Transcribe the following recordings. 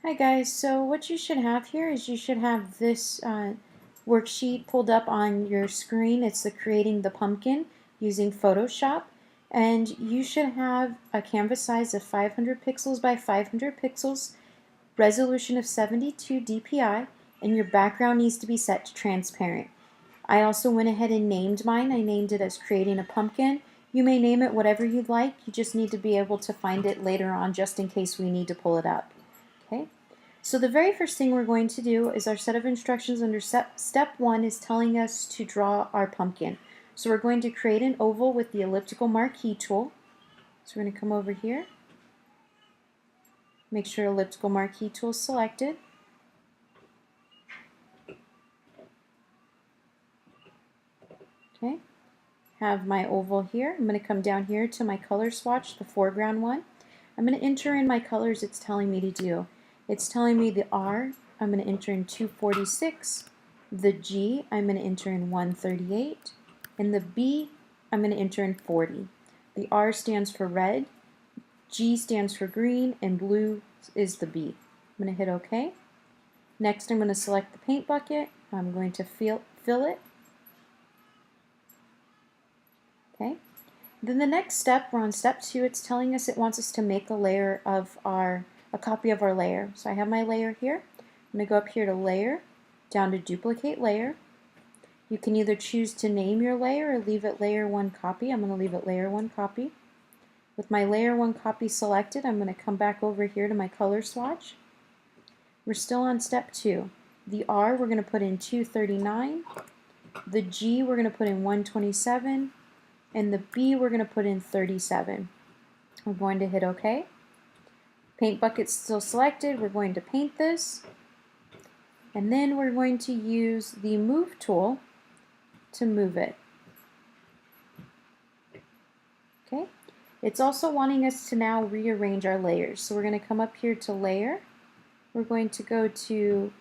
Hi guys, so what you should have here is you should have this worksheet pulled up on your screen. It's the Creating the Pumpkin using Photoshop, and you should have a canvas size of 500 pixels by 500 pixels, resolution of 72 dpi, and your background needs to be set to transparent. I also went ahead and named mine. I named it as Creating a Pumpkin. You may name it whatever you'd like. You just need to be able to find it later on just in case we need to pull it up. Okay, so the very first thing we're going to do is our set of instructions under step 1 is telling us to draw our pumpkin. So we're going to create an oval with the elliptical marquee tool. So we're going to come over here, make sure elliptical marquee tool is selected. Okay, have my oval here. I'm going to come down here to my color swatch, the foreground one. I'm going to enter in my colors it's telling me to do. It's telling me the R, I'm going to enter in 246, the G, I'm going to enter in 138, and the B, I'm going to enter in 40. The R stands for red, G stands for green, and blue is the B. I'm going to hit OK. Next I'm going to select the paint bucket. I'm going to fill it. Okay. Then the next step, we're on step 2, it's telling us it wants us to make a copy of our layer. So I have my layer here. I'm going to go up here to Layer, down to Duplicate Layer. You can either choose to name your layer or leave it Layer 1 Copy. I'm going to leave it Layer 1 Copy. With my Layer 1 Copy selected, I'm going to come back over here to my color swatch. We're still on step 2. The R we're going to put in 239. The G we're going to put in 127. And the B we're going to put in 37. We're going to hit OK. Paint bucket's still selected. We're going to paint this. And then we're going to use the Move tool to move it. Okay. It's also wanting us to now rearrange our layers. So we're going to come up here to Layer. We're going to go to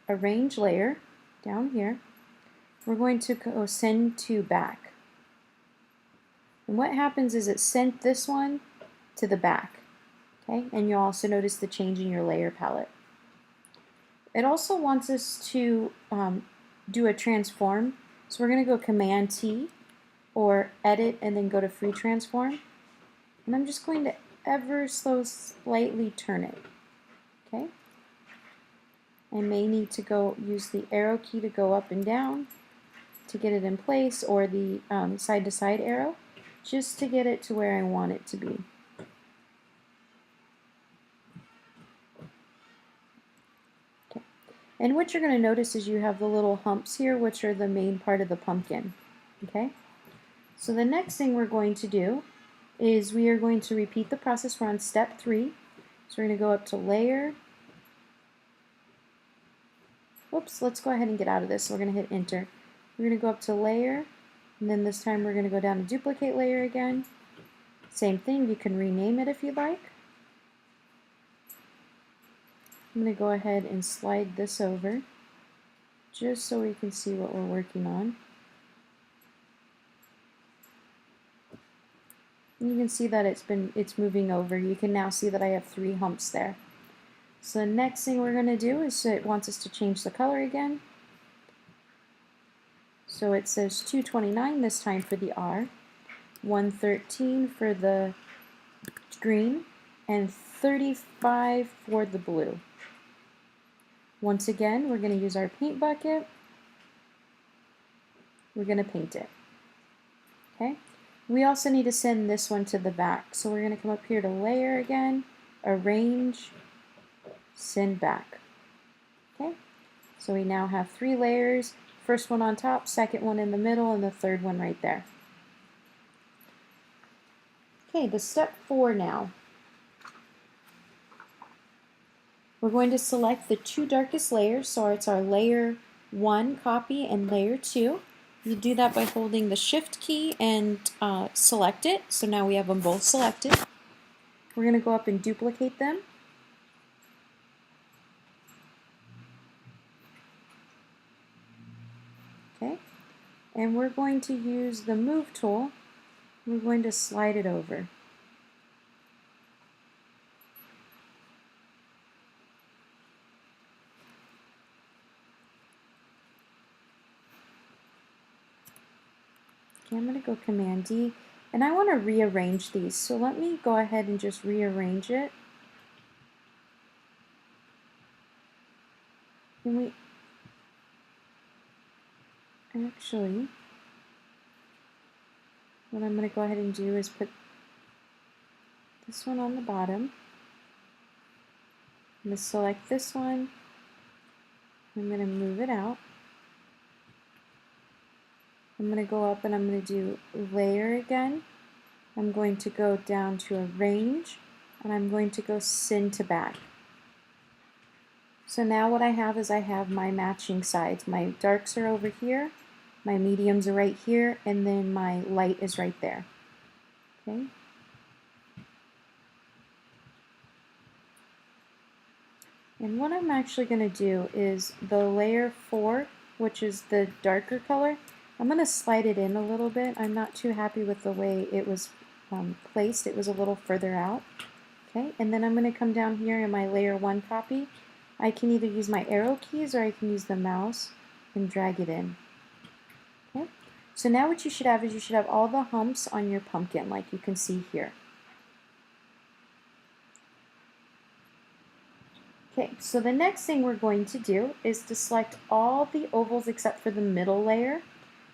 Arrange Layer down here. We're going to go Send to Back. And what happens is it sent this one to the back. Okay, and you'll also notice the change in your layer palette. It also wants us to do a transform. So we're going to go Command T or Edit and then go to Free Transform. And I'm just going to ever so slightly turn it. Okay. I may need to go use the arrow key to go up and down to get it in place, or the side to side arrow, just to get it to where I want it to be. Okay. And what you're going to notice is you have the little humps here, which are the main part of the pumpkin. Okay. So the next thing we're going to do is we are going to repeat the process. We're on step 3. So we're going to go up to Layer. Whoops, let's go ahead and get out of this. So we're going to hit Enter. We're going to go up to Layer, and then this time we're going to go down to Duplicate Layer again. Same thing, you can rename it if you'd like. I'm going to go ahead and slide this over just so we can see what we're working on. And you can see that it's moving over. You can now see that I have 3 humps there. So the next thing we're going to do is it wants us to change the color again. So it says 229 this time for the R, 113 for the green, and 35 for the blue. Once again, we're going to use our paint bucket. We're going to paint it. Okay. We also need to send this one to the back. So we're going to come up here to Layer again, Arrange, Send Back. Okay. So we now have 3 layers. First one on top, second one in the middle, and the third one right there. Okay, the step 4 now. We're going to select the 2 darkest layers, so it's our Layer 1 copy and Layer 2. You do that by holding the Shift key and select it. So now we have them both selected. We're going to go up and duplicate them. Okay, and we're going to use the Move tool. We're going to slide it over. Okay, I'm going to go Command D, and I want to rearrange these. So let me go ahead and just rearrange it. Can we actually, what I'm going to go ahead and do is put this one on the bottom. I'm going to select this one. I'm going to move it out. I'm going to go up and I'm going to do layer again. I'm going to go down to arrange, and I'm going to go send to back. So now what I have is I have my matching sides. My darks are over here, my mediums are right here, and then my light is right there. Okay. And what I'm actually going to do is the layer 4, which is the darker color, I'm going to slide it in a little bit. I'm not too happy with the way it was placed. It was a little further out. Okay, and then I'm going to come down here in my layer 1 copy. I can either use my arrow keys or I can use the mouse and drag it in. Okay, so now what you should have is you should have all the humps on your pumpkin like you can see here. Okay, so the next thing we're going to do is to select all the ovals except for the middle layer.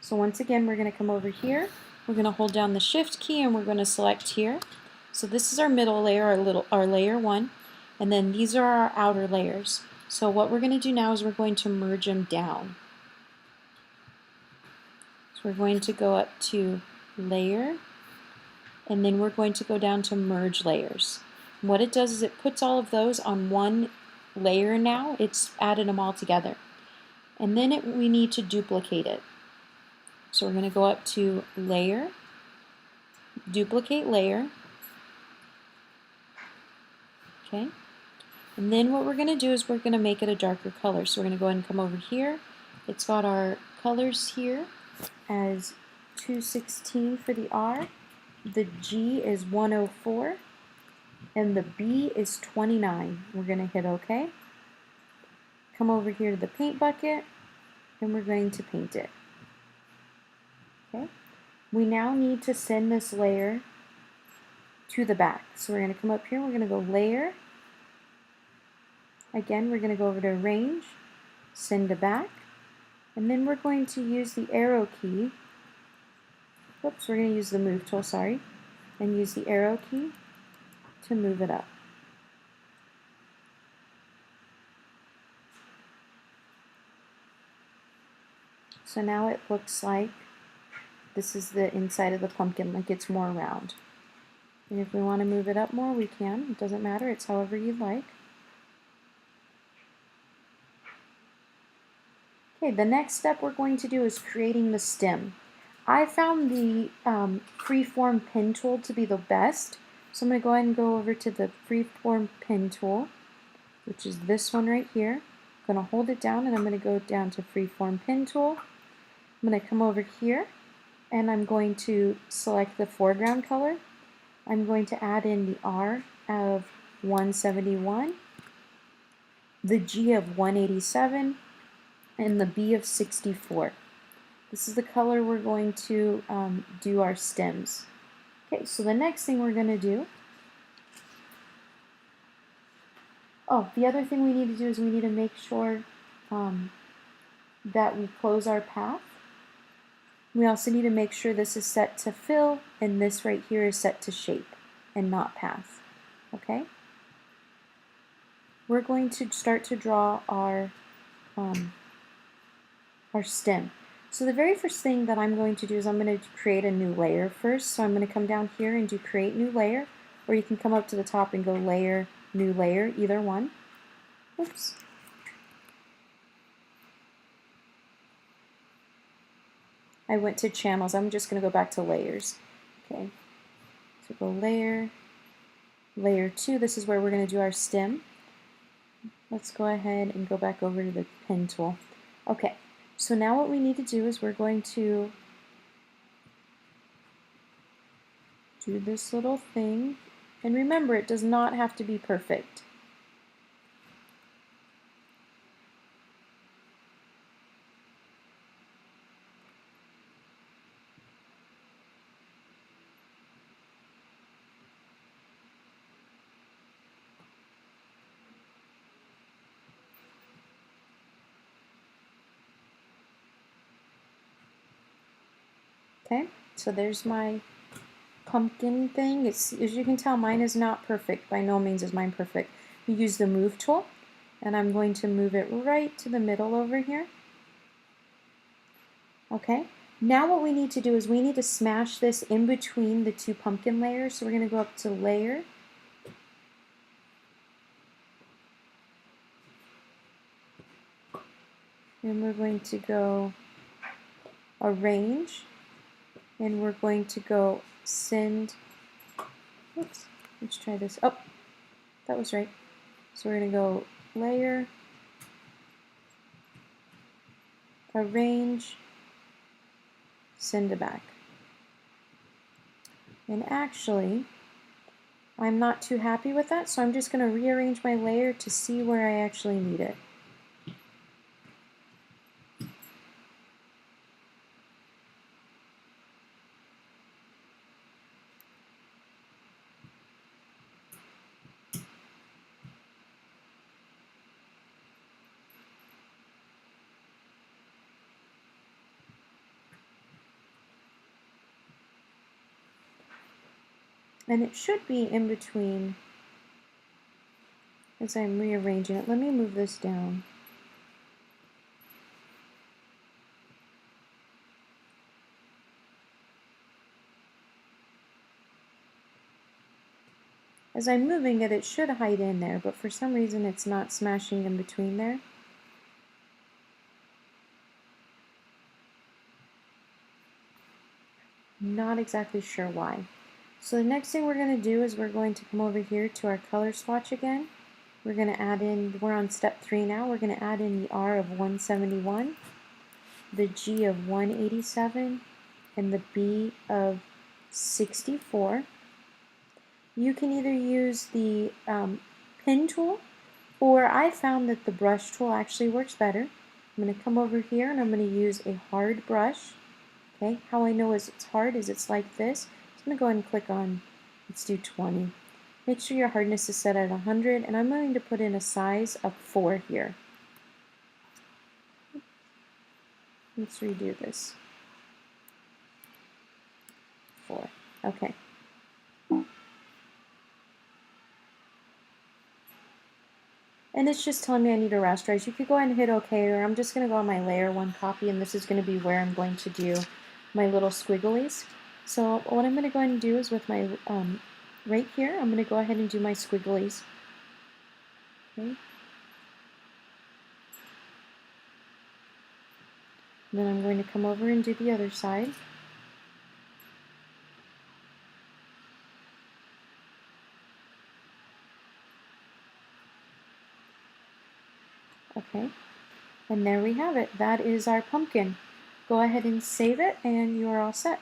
So once again, we're going to come over here, we're going to hold down the Shift key and we're going to select here. So this is our middle layer, our layer 1, and then these are our outer layers. So what we're going to do now is we're going to merge them down. So we're going to go up to layer, and then we're going to go down to merge layers. And what it does is it puts all of those on one layer now. It's added them all together. And then we need to duplicate it. So we're going to go up to layer, duplicate layer. Okay. And then what we're going to do is we're going to make it a darker color. So we're going to go ahead and come over here. It's got our colors here as 216 for the R. The G is 104. And the B is 29. We're going to hit OK. Come over here to the paint bucket, and we're going to paint it. Okay. We now need to send this layer to the back. So we're going to come up here, we're going to go layer. Again, we're going to go over to arrange, send to back, and then we're going to use the arrow key. Oops, we're going to use the move tool, sorry, and use the arrow key to move it up. So now it looks like this is the inside of the pumpkin, like it's more round. And if we want to move it up more, we can. It doesn't matter, it's however you'd like. Okay, the next step we're going to do is creating the stem. I found the freeform pen tool to be the best. So I'm going to go ahead and go over to the freeform pen tool, which is this one right here. I'm going to hold it down and I'm going to go down to freeform pen tool. I'm going to come over here and I'm going to select the foreground color. I'm going to add in the R of 171, the G of 187, and the B of 64. This is the color we're going to do our stems. Okay, so the next thing we're going to do, the other thing we need to do is we need to make sure that we close our path. We also need to make sure this is set to fill and this right here is set to shape and not path. Okay? We're going to start to draw our stem. So the very first thing that I'm going to do is I'm going to create a new layer first. So I'm going to come down here and do create new layer, or you can come up to the top and go layer, new layer, either one. Oops. I went to channels. I'm just going to go back to layers. Okay. So go layer, layer 2. This is where we're going to do our stem. Let's go ahead and go back over to the pen tool. Okay. So now what we need to do is we're going to do this little thing. And remember, it does not have to be perfect. Okay, so there's my pumpkin thing. It's, as you can tell, mine is not perfect. By no means is mine perfect. We use the move tool, and I'm going to move it right to the middle over here. Okay, now what we need to do is we need to smash this in between the two pumpkin layers. So we're going to go up to Layer, and we're going to go Arrange, and we're going to go Send. Oops, let's try this. Oh, that was right. So we're going to go Layer, Arrange, Send it back. And actually, I'm not too happy with that, so I'm just going to rearrange my layer to see where I actually need it. And it should be in between as I'm rearranging it. Let me move this down. As I'm moving it, it should hide in there, but for some reason it's not smashing in between there. Not exactly sure why. So the next thing we're going to do is we're going to come over here to our color swatch again. We're going to add in, we're on step 3 now, we're going to add in the R of 171, the G of 187, and the B of 64. You can either use the pen tool, or I found that the brush tool actually works better. I'm going to come over here and I'm going to use a hard brush. Okay, how I know is it's hard is it's like this. So I'm going to go ahead and click on, let's do 20. Make sure your hardness is set at 100, and I'm going to put in a size of 4 here. Let's redo this. 4. Okay. And it's just telling me I need to rasterize. You could go ahead and hit OK, or I'm just going to go on my layer 1 copy, and this is going to be where I'm going to do my little squigglies. So what I'm going to go ahead and do is with my, right here, I'm going to go ahead and do my squigglies. Okay. And then I'm going to come over and do the other side. Okay, and there we have it. That is our pumpkin. Go ahead and save it, and you are all set.